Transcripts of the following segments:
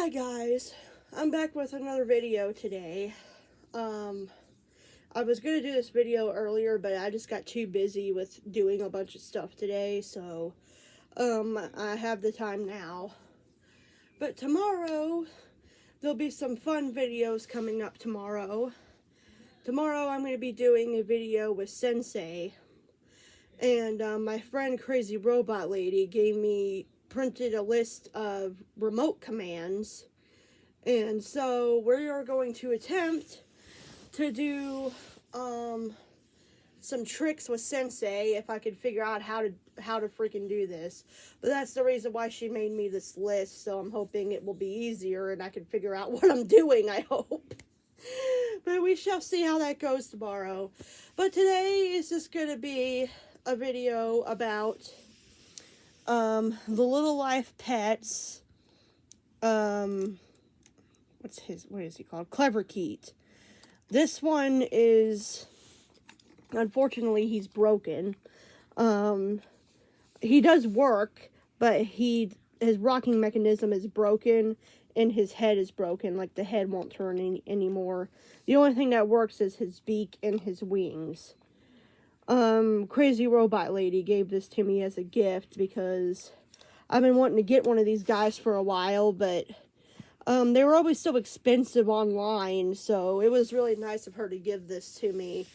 Hi guys, I'm back with another video today. I was going to do this video earlier, but I just got too busy with doing a bunch of stuff today, so I have the time now. But tomorrow, there'll be some fun videos coming up tomorrow. Tomorrow I'm going to be doing a video with Sensei, and my friend Crazy Robot Lady printed a list of remote commands. And so we are going to attempt to do some tricks with Sensei if I could figure out how to freaking do this. But that's the reason why she made me this list, so I'm hoping it will be easier and I can figure out what I'm doing, I hope. But we shall see how that goes tomorrow. But today is just going to be a video about the Little Life Pets, what is he called? Clever Keet. This one is, unfortunately, he's broken. He does work, but his rocking mechanism is broken, and his head is broken. Like, the head won't turn anymore. The only thing that works is his beak and his wings. Crazy Robot Lady gave this to me as a gift because I've been wanting to get one of these guys for a while, but they were always so expensive online, so it was really nice of her to give this to me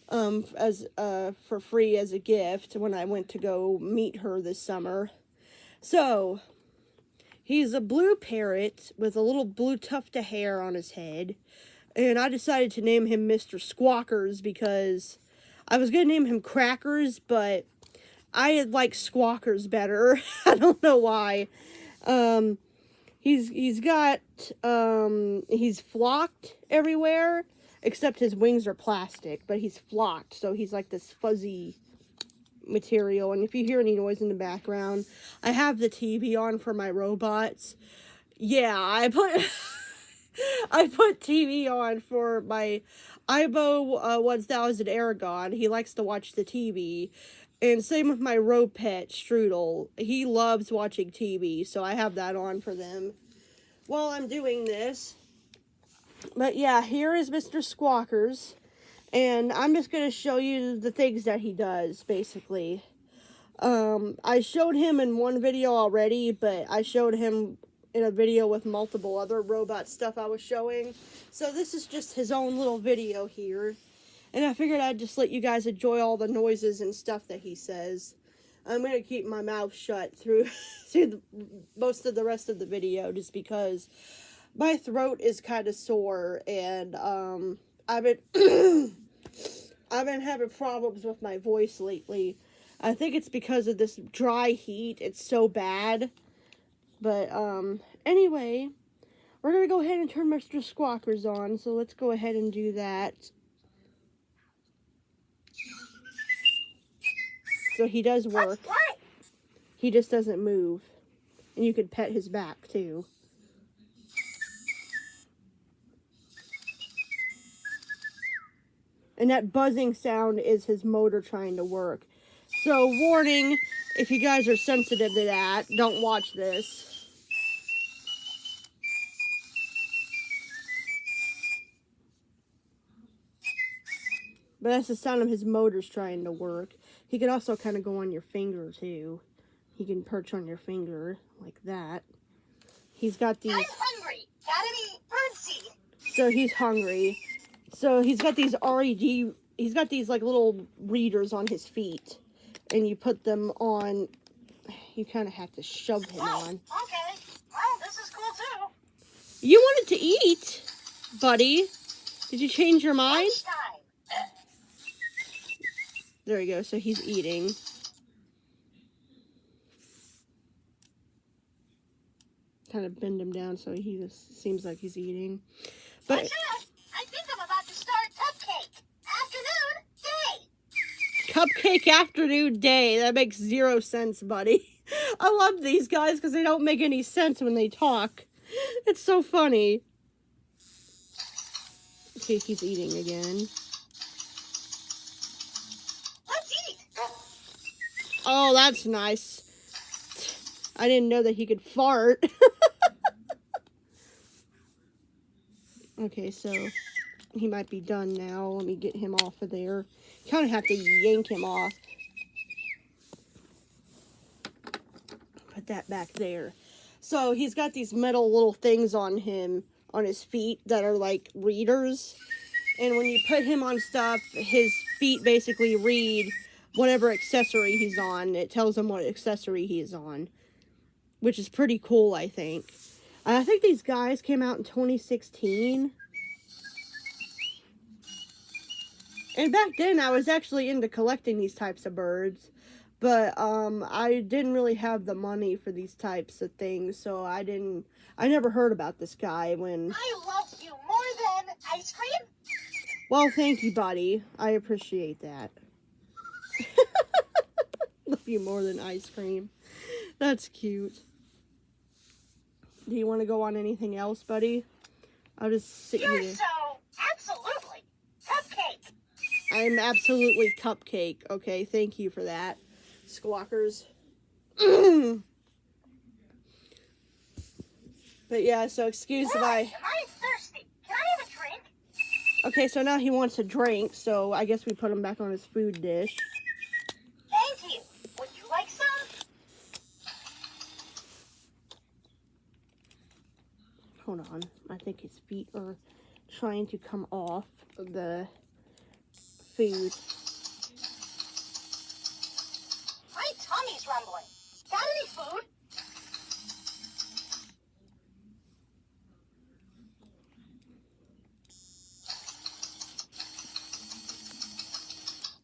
for free as a gift when I went to go meet her this summer. So, he's a blue parrot with a little blue tuft of hair on his head, and I decided to name him Mr. Squawkers because I was going to name him Crackers, but I like Squawkers better. I don't know why. He's flocked everywhere, except his wings are plastic, but he's flocked, so he's like this fuzzy material. And if you hear any noise in the background, I have the TV on for my robots. Yeah, I put TV on for my Ibo 1000 Aragon. He likes to watch the TV. And same with my road pet, Strudel. He loves watching TV, so I have that on for them while I'm doing this. But yeah, here is Mr. Squawkers. And I'm just going to show you the things that he does, basically. I showed him in one video already, but I showed him in a video with multiple other robot stuff I was showing. So this is just his own little video here. And I figured I'd just let you guys enjoy all the noises and stuff that he says. I'm going to keep my mouth shut through most of the rest of the video just because my throat is kind of sore. And I've been having problems with my voice lately. I think it's because of this dry heat. It's so bad. But anyway, we're going to go ahead and turn Mr. Squawkers on. So let's go ahead and do that. So he does work. He just doesn't move. And you could pet his back, too. And that buzzing sound is his motor trying to work. So, warning, if you guys are sensitive to that, don't watch this. But that's the sound of his motors trying to work. He can also kind of go on your finger, too. He can perch on your finger, like that. He's got these... I'm hungry! Gotta eat birdseed! So he's hungry. So he's got these RED... He's got these, like, little readers on his feet. And you put them on... You kind of have to shove him on. Okay. Well, this is cool, too. You wanted to eat, buddy. Did you change your mind? Lunchtime. There you go. So he's eating. Kind of bend him down so he just seems like he's eating. But I think I'm about to start cupcake. Cupcake afternoon day. That makes 0 sense, buddy. I love these guys because they don't make any sense when they talk. It's so funny. Okay, he's eating again. Let's eat. Oh, that's nice. I didn't know that he could fart. Okay, so he might be done now. Let me get him off of there. Kind of have to yank him off. Put that back there. So he's got these metal little things on him, on his feet, that are like readers. And when you put him on stuff, his feet basically read whatever accessory he's on. It tells him what accessory he's on, which is pretty cool, I think. I think these guys came out in 2016. And back then, I was actually into collecting these types of birds. But I didn't really have the money for these types of things, so I never heard about this guy when... I love you more than ice cream. Well, thank you, buddy. I appreciate that. Love you more than ice cream. That's cute. Do you want to go on anything else, buddy? I'll just sit You're here. so absolutely cupcake. I'm absolutely cupcake. Okay, thank you for that, Squawkers. But yeah, so excuse Am my... I thirsty? Can I have a drink? Okay, so now he wants a drink, so I guess we put him back on his food dish. Thank you. Would you like some? Hold on. I think his feet are trying to come off of the food. My tummy's rumbling. Got any food?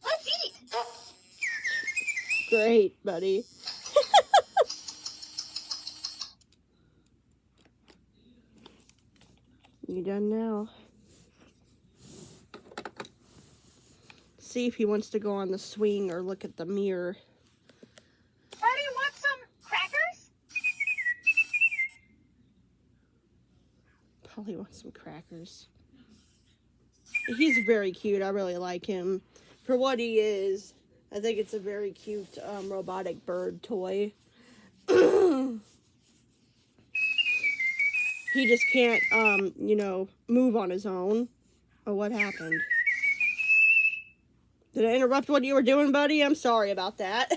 Let's eat. Great, buddy. You done now? See if he wants to go on the swing or look at the mirror. Buddy, want some crackers? Probably wants some crackers. He's very cute. I really like him. For what he is, I think it's a very cute robotic bird toy. He just can't, you know, move on his own. Oh, what happened? Did I interrupt what you were doing, buddy? I'm sorry about that.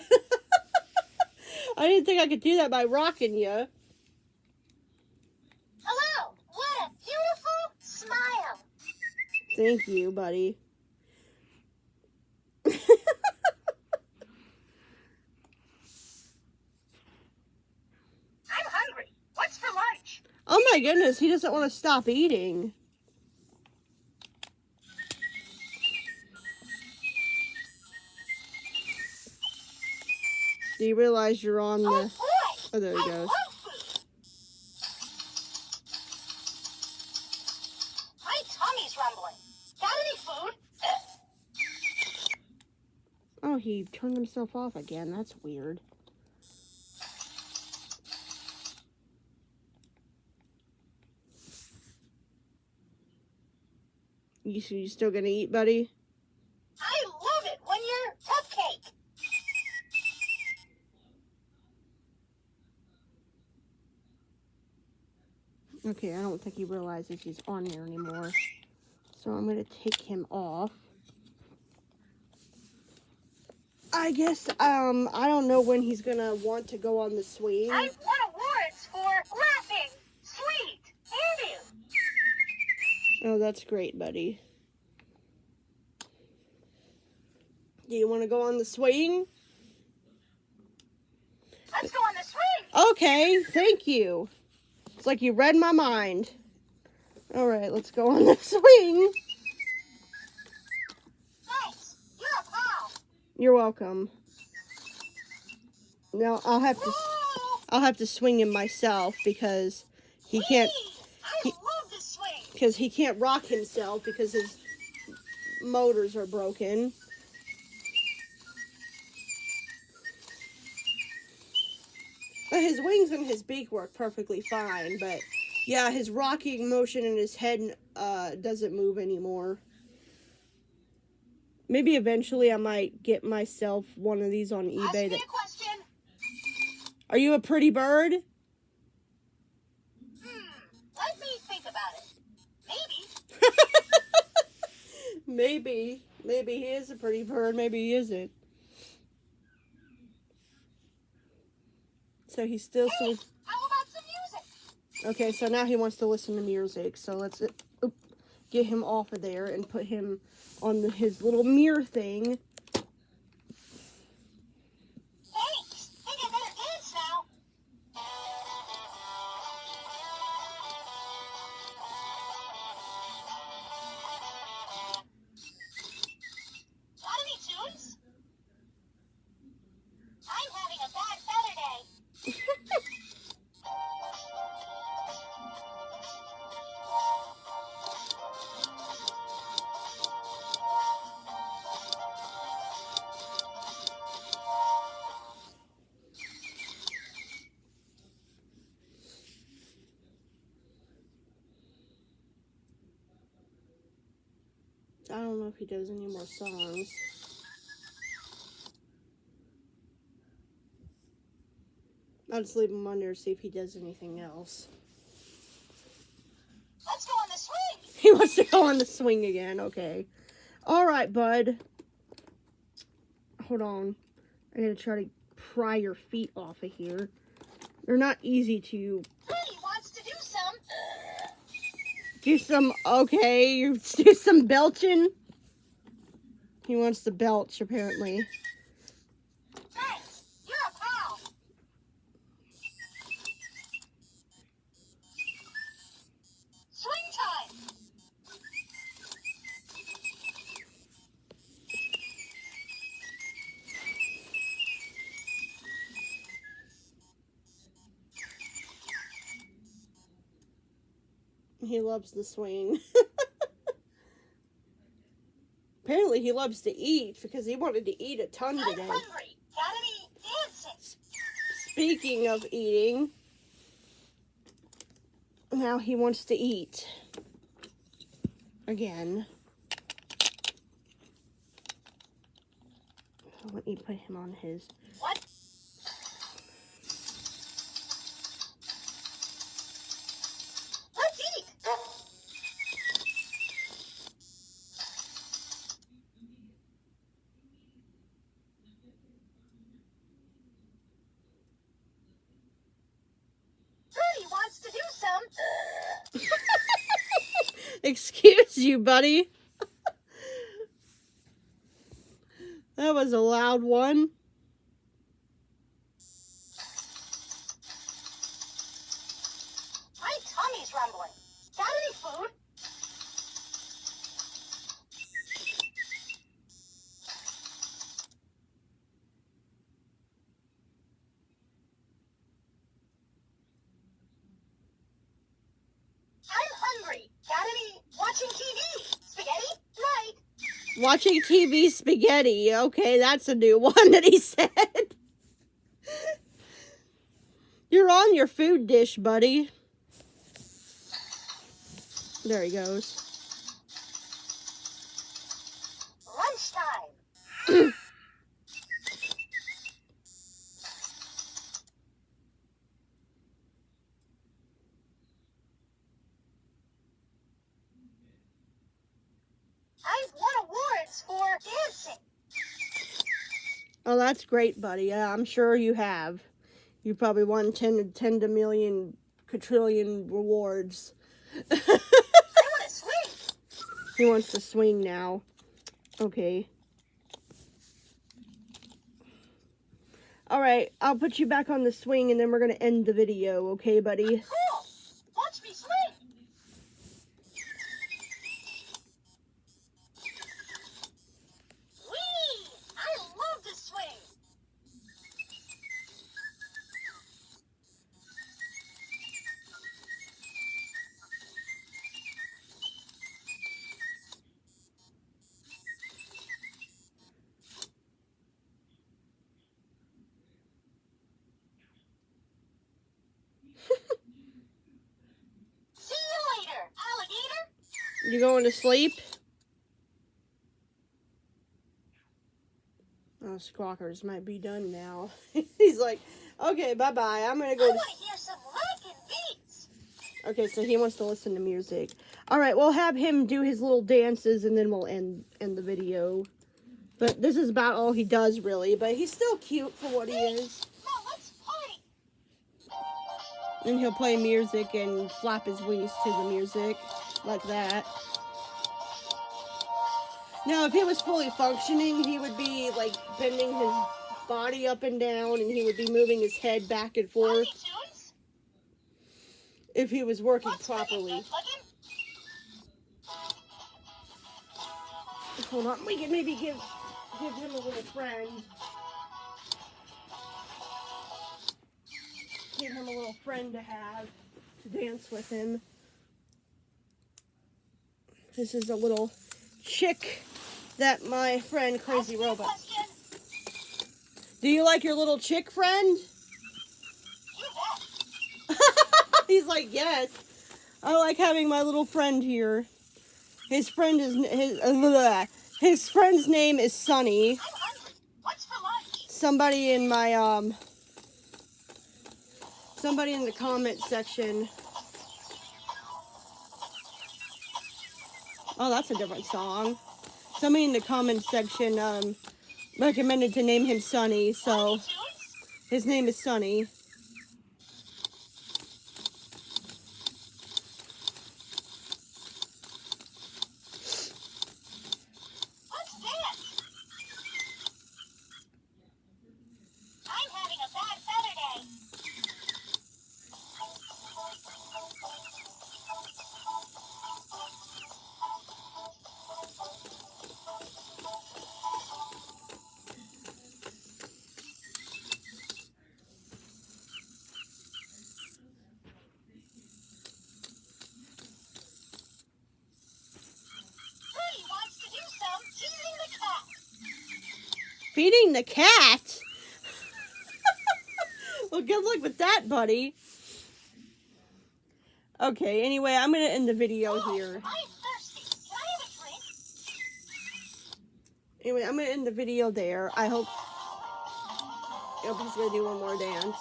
I didn't think I could do that by rocking you. Hello. What a beautiful smile. Thank you, buddy. I'm hungry. What's for lunch? Oh my goodness, he doesn't want to stop eating. Do you realize you're on the... Oh boy. Oh, there he I goes. love food. My tummy's rumbling. Got any food? Oh, he turned himself off again. That's weird. You still gonna eat, buddy? I love it when you're cupcake. Okay, I don't think he realizes he's on there anymore. So I'm gonna take him off. I guess, I don't know when he's gonna want to go on the swing. I've won awards for laughing, sweet, and you. Oh, that's great, buddy. Do you want to go on the swing? Let's go on the swing. Okay, thank you. It's like you read my mind. All right, let's go on the swing. Thanks. You're a pal. You're welcome. Now I'll have to swing him myself because he can't. I love the swing. Because he can't rock himself because his motors are broken. But his wings and his beak work perfectly fine, but yeah, his rocking motion in his head doesn't move anymore. Maybe eventually I might get myself one of these on Ask eBay. me a question. Are you a pretty bird? Let me think about it. Maybe. Maybe. Maybe he is a pretty bird. Maybe he isn't. So he's still... Hey, how about some music? Okay, so now he wants to listen to music. So let's get him off of there and put him on his little mirror thing. Thanks. Think I better dance now. Got any tunes? I'm having a bad feather day. I don't know if he does any more songs. I'll just leave him on there to see if he does anything else. Let's go on the swing. He wants to go on the swing again. Okay. All right, bud. Hold on. I gotta try to pry your feet off of here. They're not easy to Rudy wants to do some. do some... Okay, you do some belching. He wants to belch, apparently. Thanks. You're a pal. Swing time. He loves the swing. Apparently he loves to eat because he wanted to eat a ton I'm today. hungry. Got any dancing? Speaking of eating, now he wants to eat again. Let me put him on his... What? Let's eat. Rudy wants to do some. Excuse you, buddy. That was a loud one. My tummy's rumbling. Got any food? I'm hungry. Got any watching TV? Spaghetti? Right. Watching TV spaghetti. Okay, that's a new one that he said. You're on your food dish, buddy. There he goes. Lunchtime. I've won awards for dancing. Oh, that's great, buddy. Yeah, I'm sure you have. You probably won 10 to million quadrillion rewards. I want to swing. He wants to swing now. Okay. Alright, I'll put you back on the swing and then we're going to end the video, okay, buddy? Cool. Watch me swing. Whee! I love to swing. See you later, alligator. You going to sleep? Oh, Squawkers might be done now. He's like, okay, bye-bye. I'm going to I go to... want to hear some rockin' beats. Okay, so he wants to listen to music. Alright, we'll have him do his little dances and then we'll end the video. But this is about all he does, really. But he's still cute for what he is. Now let's party. And he'll play music and flap his wings to the music. Like that. Now, if he was fully functioning, he would be, like, bending his body up and down. And he would be moving his head back and forth. If he was working properly. Hold on, we can maybe give him a little friend. Give him a little friend to have to dance with him. This is a little chick that my friend Crazy Robot. Do you like your little chick friend? He's like, yes. I like having my little friend here. His friend is his friend's name is Sunny. What's for lunch? Somebody in my somebody in the comment section. Oh, that's a different song. Somebody in the comment section recommended to name him Sunny, so his name is Sunny. Feeding the cat? Well, good luck with that, buddy. Okay, anyway, I'm going to end the video here. I'm thirsty. Can I have a drink? Anyway, I'm going to end the video there. I hope he's going to do one more dance.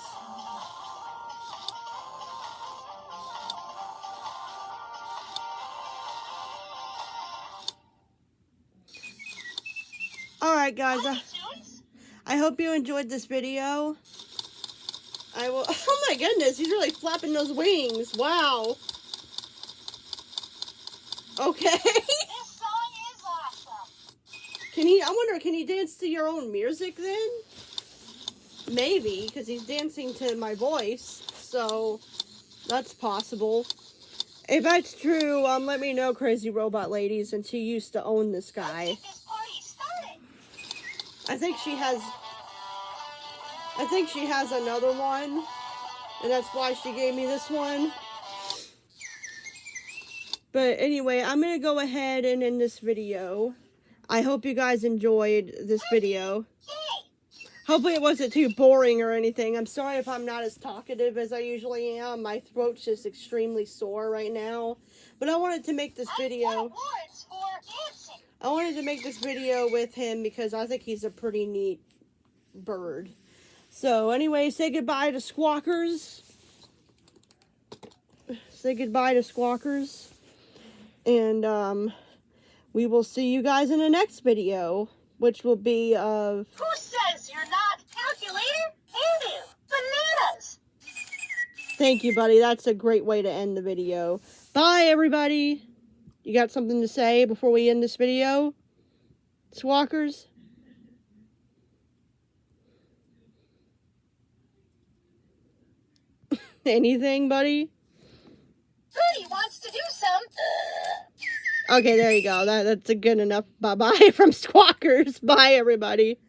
Alright, guys. I hope you enjoyed this video. I will. Oh my goodness, he's really flapping those wings. Wow. Okay. This song is awesome. I wonder, can he dance to your own music then? Maybe, because he's dancing to my voice. So, that's possible. If that's true, let me know, Crazy Robot Lady, since she used to own this guy. I think she has another one, and that's why she gave me this one. But anyway, I'm going to go ahead and end this video. I hope you guys enjoyed this video. Hopefully it wasn't too boring or anything. I'm sorry if I'm not as talkative as I usually am. My throat's just extremely sore right now. But I wanted to make this video. I wanted to make this video with him because I think he's a pretty neat bird. So anyway, say goodbye to Squawkers. Say goodbye to Squawkers. And we will see you guys in the next video, which will be of... Who says you're not? Calculator? Hindu. Bananas. Thank you, buddy. That's a great way to end the video. Bye, everybody. You got something to say before we end this video? Squawkers? Anything, buddy? Goody wants to do some. Okay, there you go. That's a good enough bye-bye from Squawkers. Bye, everybody.